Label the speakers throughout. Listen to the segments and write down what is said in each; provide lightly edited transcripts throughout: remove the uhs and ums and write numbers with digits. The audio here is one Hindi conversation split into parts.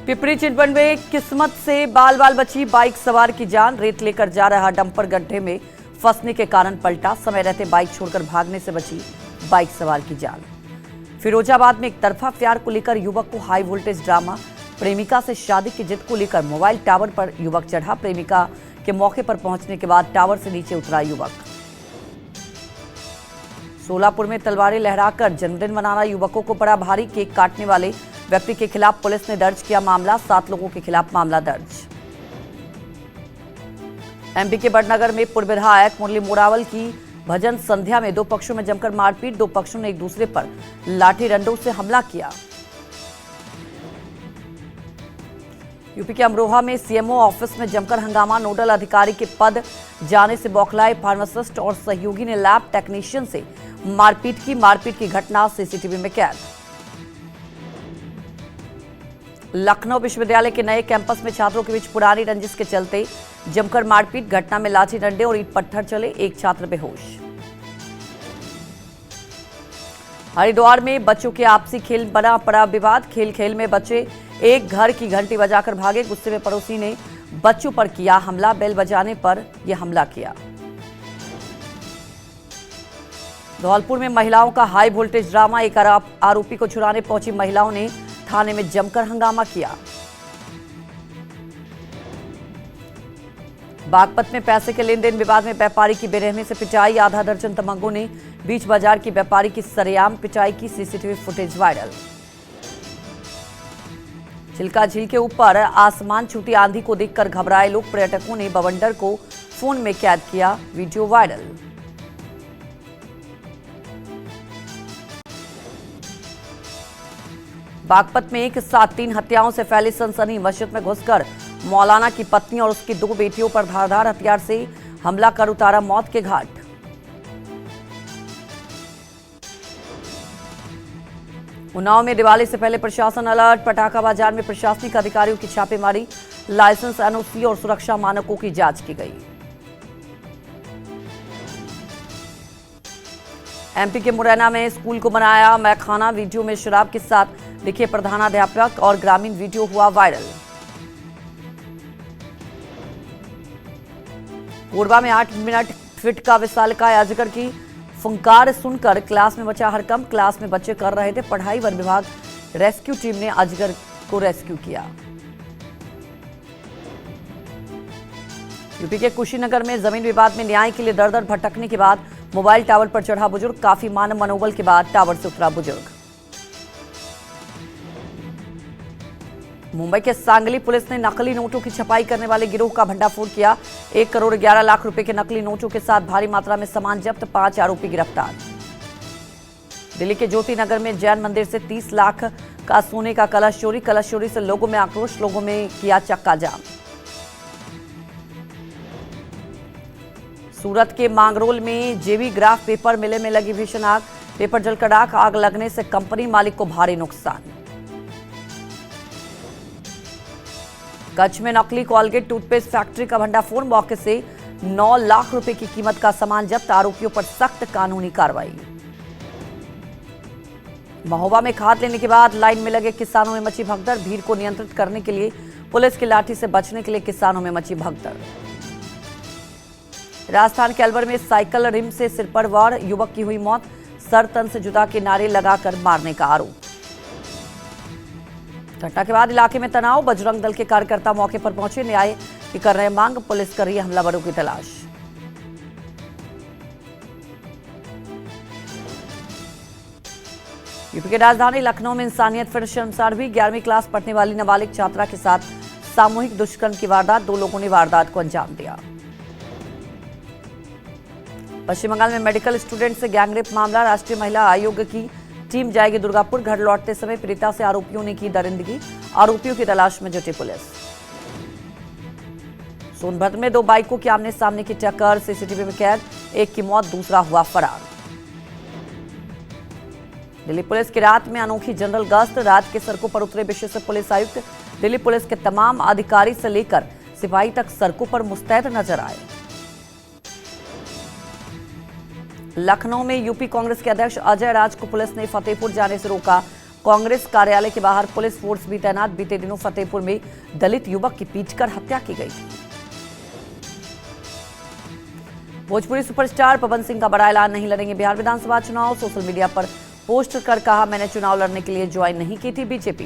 Speaker 1: पिपरी चिटबंड में किस्मत से बाल बाल बची बाइक सवार की जान। रेत लेकर जा रहा डंपर गड्ढे में फंसने के कारण पलटा। समय रहते बाइक छोड़कर भागने से बची बाइक सवार की जान। फिरोजाबाद में एक तरफा प्यार को लेकर युवक को हाई वोल्टेज ड्रामा। प्रेमिका से शादी की जिद को लेकर मोबाइल टावर पर युवक चढ़ा। प्रेमिका के मौके पर पहुंचने के बाद टावर से नीचे उतरा युवक। सोलापुर में तलवारें लहराकर जन्मदिन मनाना युवकों को पड़ा भारी। केक काटने वाले व्यक्ति के खिलाफ पुलिस ने दर्ज किया मामला। 7 लोगों के खिलाफ मामला दर्ज। एमपी के बड़नगर में पूर्व विधायक मुरली मोरावल की भजन संध्या में 2 पक्षों में जमकर मारपीट। 2 पक्षों ने एक दूसरे पर लाठी डंडों से हमला किया। यूपी के अमरोहा में सीएमओ ऑफिस में जमकर हंगामा। नोडल अधिकारी के पद जाने से बौखलाए फार्मासिस्ट और सहयोगी ने लैब टेक्नीशियन से मारपीट की। मारपीट की घटना सीसीटीवी में कैद। लखनऊ विश्वविद्यालय के नए कैंपस में छात्रों के बीच पुरानी रंजिश के चलते जमकर मारपीट। घटना में लाठी डंडे और ईंट पत्थर चले। एक छात्र बेहोश। हरिद्वार में बच्चों के आपसी खेल बना पड़ा विवाद। खेल खेल में बच्चे एक घर की घंटी बजाकर भागे। गुस्से में पड़ोसी ने बच्चों पर किया हमला। बेल बजाने पर यह हमला किया। धौलपुर में महिलाओं का हाई वोल्टेज ड्रामा। एक आरोपी को छुड़ाने पहुंची महिलाओं ने थाने में जमकर हंगामा किया। बागपत में पैसे के लेन देन विवाद में व्यापारी की बेरहमी से पिटाई। आधा दर्जन तमंगों ने बीच बाजार की व्यापारी की सरेआम पिटाई की। CCTV footage viral. चिल्का झील के ऊपर आसमान छूती आंधी को देखकर घबराए लोग। पर्यटकों ने बवंडर को फोन में कैद किया। Video viral. बागपत में एक साथ 3 हत्याओं से फैली सनसनी। मस्जिद में घुसकर मौलाना की पत्नी और उसकी 2 बेटियों पर धारदार हथियार से हमला कर उतारा मौत के घाट। उन्नाव में दिवाली से पहले प्रशासन अलर्ट। पटाखा बाजार में प्रशासनिक अधिकारियों की छापेमारी। लाइसेंस, एनओसी और सुरक्षा मानकों की जांच की गई। एमपी के मुरैना में स्कूल को बनाया मैखाना। वीडियो में शराब के साथ दिखे प्रधानाध्यापक और ग्रामीण। वीडियो हुआ वायरल। कोरबा में 8 मिनट फिट का विशालकाय अजगर की फुंकार सुनकर क्लास में मचा हड़कंप। क्लास में बच्चे कर रहे थे पढ़ाई। वन विभाग रेस्क्यू टीम ने अजगर को रेस्क्यू किया। यूपी के कुशीनगर में जमीन विवाद में न्याय के लिए दर-दर भटकने के बाद मोबाइल टावर पर चढ़ा बुजुर्ग। काफी मानव मनोबल के बाद टावर से उतरा बुजुर्ग। मुंबई के सांगली पुलिस ने नकली नोटों की छपाई करने वाले गिरोह का भंडाफोड़ किया। 1 करोड़ 11 लाख रुपए के नकली नोटों के साथ भारी मात्रा में सामान जब्त। 5 आरोपी गिरफ्तार। दिल्ली के ज्योति नगर में जैन मंदिर से 30 लाख का सोने का कलश चोरी। कलश चोरी से लोगों में आक्रोश। लोगों में किया चक्का जाम। सूरत के मांगरोल में जेवी ग्राफ पेपर मिले में लगी भीषण आग। पेपर जलकर राख। आग लगने से कंपनी मालिक को भारी नुकसान। कच्छ में नकली कोलगेट टूथपेस्ट फैक्ट्री का भंडाफोड़। मौके से 9 लाख रुपए की कीमत का सामान जब्त। आरोपियों पर सख्त कानूनी कार्रवाई। महोबा में खाद लेने के बाद लाइन में लगे किसानों में मची भगदड़। भीड़ को नियंत्रित करने के लिए पुलिस की लाठी से बचने के लिए किसानों में मची भगदड़। राजस्थान के अलवर में साइकिल रिम से सिर पर वार। युवक की हुई मौत। सर तन से जुदा के नारे लगाकर मारने का आरोप। घटना के बाद इलाके में तनाव। बजरंग दल के कार्यकर्ता मौके पर पहुंचे। न्याय की कर रहे मांग। पुलिस कर रही है हमलावरों की तलाश। यूपी की राजधानी लखनऊ में इंसानियत फिर शर्मसार हुई। 11वीं क्लास पढ़ने वाली नाबालिग छात्रा के साथ सामूहिक दुष्कर्म की वारदात। 2 लोगों ने वारदात को अंजाम दिया। पश्चिम बंगाल में मेडिकल स्टूडेंट से गैंगरेप मामला। राष्ट्रीय महिला आयोग की टीम जाएगी दुर्गापुर। घर लौटते समय पीड़िता से आरोपियों ने की दरिंदगी। आरोपियों की तलाश में जुटी पुलिस। सोनभद्र में 2 बाइकों की आमने सामने की टक्कर। सीसीटीवी में कैद। एक की मौत, दूसरा हुआ फरार। दिल्ली पुलिस की रात में अनोखी जनरल गश्त। रात के सड़कों पर उतरे विशेष पुलिस आयुक्त। दिल्ली पुलिस के तमाम अधिकारी से लेकर सिपाही तक सड़कों पर मुस्तैद नजर आए। लखनऊ में यूपी कांग्रेस के अध्यक्ष अजय राज को पुलिस ने फतेहपुर जाने से रोका। कांग्रेस कार्यालय के बाहर पुलिस फोर्स भी तैनात। बीते दिनों फतेहपुर में दलित युवक की पीटकर हत्या की गई थी। भोजपुरी सुपरस्टार पवन सिंह का बड़ा ऐलान, नहीं लड़ेंगे बिहार विधानसभा चुनाव। सोशल मीडिया पर पोस्ट कर कहा, मैंने चुनाव लड़ने के लिए ज्वाइन नहीं की थी बीजेपी।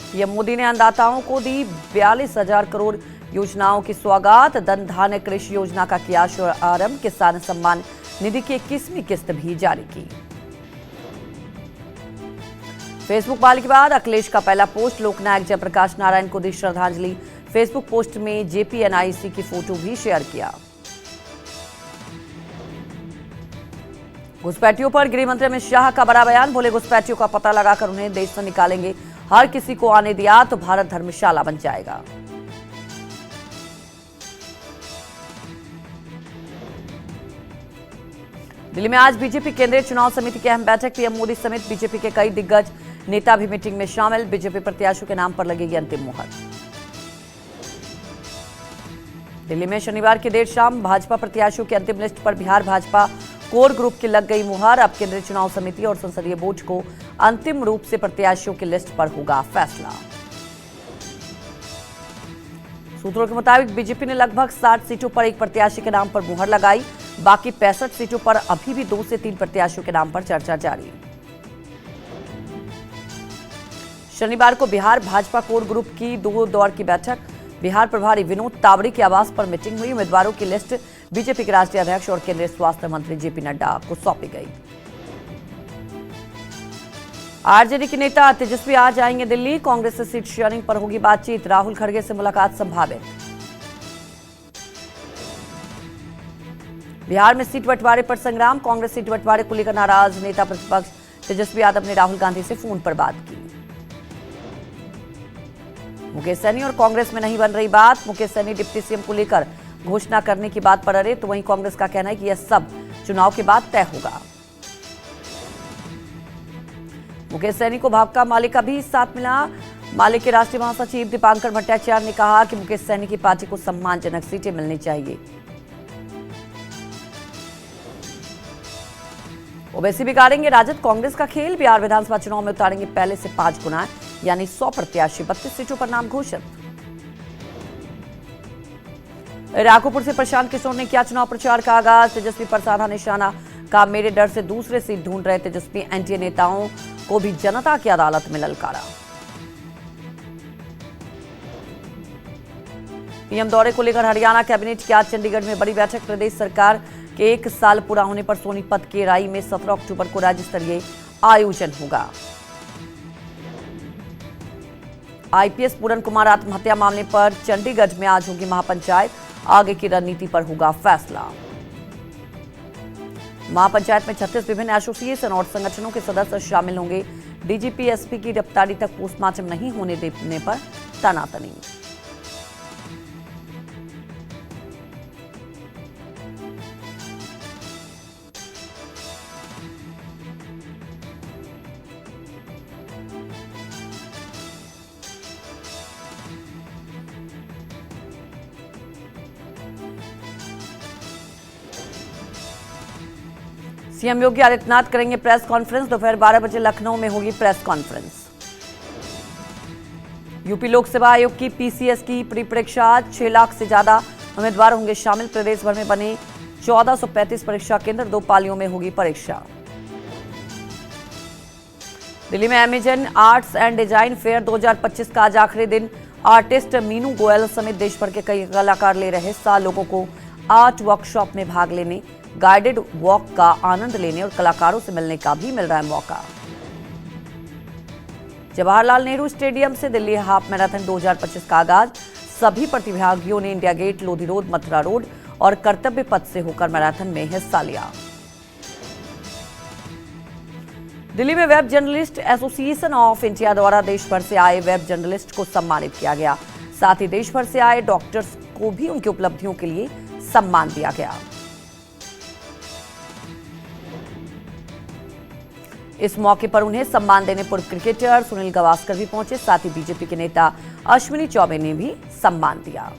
Speaker 1: पीएम मोदी ने अन्नदाताओं को दी 42,000 करोड़ योजनाओं की सौगात। धन धान्य कृषि योजना का किया शुभारंभ। किसान सम्मान निधि की 21वीं किस्त भी जारी की। फेसबुक बहाली के बाद अखिलेश का पहला पोस्ट, लोकनायक जयप्रकाश नारायण को दी श्रद्धांजलि। फेसबुक पोस्ट में जेपीएनआईसी की फोटो भी शेयर किया। घुसपैठियों पर गृह मंत्री अमित शाह का बड़ा बयान, बोले घुसपैठियों का पता लगाकर उन्हें देश से निकालेंगे। हर किसी को आने दिया तो भारत धर्मशाला बन जाएगा। दिल्ली में आज बीजेपी केंद्रीय चुनाव समिति की अहम बैठक। पीएम मोदी समेत बीजेपी के कई दिग्गज नेता भी मीटिंग में शामिल। बीजेपी प्रत्याशियों के नाम पर लगेगी अंतिम मुहर। दिल्ली में शनिवार की देर शाम भाजपा प्रत्याशियों की अंतिम लिस्ट पर बिहार भाजपा कोर ग्रुप की लग गई मुहर। अब केंद्रीय चुनाव समिति और संसदीय बोर्ड को अंतिम रूप से प्रत्याशियों की लिस्ट पर होगा फैसला। सूत्रों के मुताबिक बीजेपी ने लगभग 60 सीटों पर एक प्रत्याशी के नाम पर मुहर लगाई। बाकी 65 सीटों पर अभी भी 2 से 3 प्रत्याशियों के नाम पर चर्चा जारी। शनिवार को बिहार भाजपा कोर ग्रुप की 2 दौर की बैठक बिहार प्रभारी विनोद तावड़े के आवास पर मीटिंग हुई। उम्मीदवारों की लिस्ट बीजेपी के राष्ट्रीय अध्यक्ष और केंद्रीय स्वास्थ्य मंत्री जेपी नड्डा को सौंपी गई। आरजेडी के नेता तेजस्वी आज आएंगे दिल्ली। कांग्रेस से सीट शेयरिंग पर होगी बातचीत। राहुल खड़गे से मुलाकात संभावित। बिहार में सीट बंटवारे पर संग्राम। कांग्रेस सीट बंटवारे को लेकर नाराज। नेता प्रतिपक्ष तेजस्वी यादव ने राहुल गांधी से फोन पर बात की। मुकेश सहनी और कांग्रेस में नहीं बन रही बात। मुकेश सहनी डिप्टी सीएम को लेकर घोषणा करने की बात पर अड़े, तो वहीं कांग्रेस का कहना है कि यह सब चुनाव के बाद तय होगा। मुकेश सहनी को भाकपा माले का भी साथ मिला। माले के राष्ट्रीय महासचिव दीपांकर भट्टाचार्य ने कहा कि मुकेश सहनी की पार्टी को सम्मानजनक सीटें मिलनी चाहिए। ओवैसी बिगाड़ेंगे राजद कांग्रेस का खेल। बिहार विधानसभा चुनाव में उतारेंगे पहले से 5 गुना, यानी 100 प्रत्याशी। 32 सीटों पर नाम घोषित। राघोपुर से प्रशांत किशोर ने किया चुनाव प्रचार का आगाज। तेजस्वी पर साधा निशाना, कहा मेरे डर से दूसरे सीट ढूंढ रहे तेजस्वी। एनडीए नेताओं को भी जनता की अदालत में ललकारा। पीएम दौरे को लेकर हरियाणा कैबिनेट की आज चंडीगढ़ में बड़ी बैठक। प्रदेश सरकार के 1 साल पूरा होने पर सोनीपत के राई में 17 अक्टूबर को राज्य स्तरीय आयोजन होगा। आईपीएस पूरन कुमार आत्महत्या मामले पर चंडीगढ़ में आज होगी महापंचायत। आगे की रणनीति पर होगा फैसला। महापंचायत में 36 विभिन्न एसोसिएशन और संगठनों के सदस्य शामिल होंगे। डीजीपी एसपी की गिरफ्तारी तक पोस्टमार्टम नहीं होने देने पर तनातनी। सीएम योगी आदित्यनाथ करेंगे प्रेस कॉन्फ्रेंस। दोपहर 12 बजे लखनऊ में होगी प्रेस कॉन्फ्रेंस। यूपी लोकसेवा आयोग की पीसीएस की प्री परीक्षा। 6 लाख से ज्यादा उम्मीदवार होंगे शामिल। प्रदेश भर में बने 1435 परीक्षा केंद्र। 2 पालियों में होगी परीक्षा। दिल्ली में Amazon arts and design fair 2025 का आज आखिरी दिन। आर्टिस्ट मीनू गोयल समेत देश भर के कई कलाकार ले रहे हिस्सा। लोगों को आर्ट वर्कशॉप में भाग लेने, गाइडेड वॉक का आनंद लेने और कलाकारों से मिलने का भी मिल रहा है मौका। जवाहरलाल नेहरू स्टेडियम से दिल्ली हाफ मैराथन 2025 का आगाज। सभी प्रतिभागियों ने India Gate, Lodhi Road, Mathura Road और कर्तव्य पथ से होकर मैराथन में हिस्सा लिया। दिल्ली में web journalist association of India द्वारा देश भर से आए वेब जर्नलिस्ट को सम्मानित किया गया। साथ ही देश भर से आए डॉक्टर्स को भी उनकी उपलब्धियों के लिए सम्मान दिया गया। इस मौके पर उन्हें सम्मान देने पूर्व क्रिकेटर सुनील गावस्कर भी पहुंचे। साथ ही बीजेपी के नेता अश्विनी चौबे ने भी सम्मान दिया।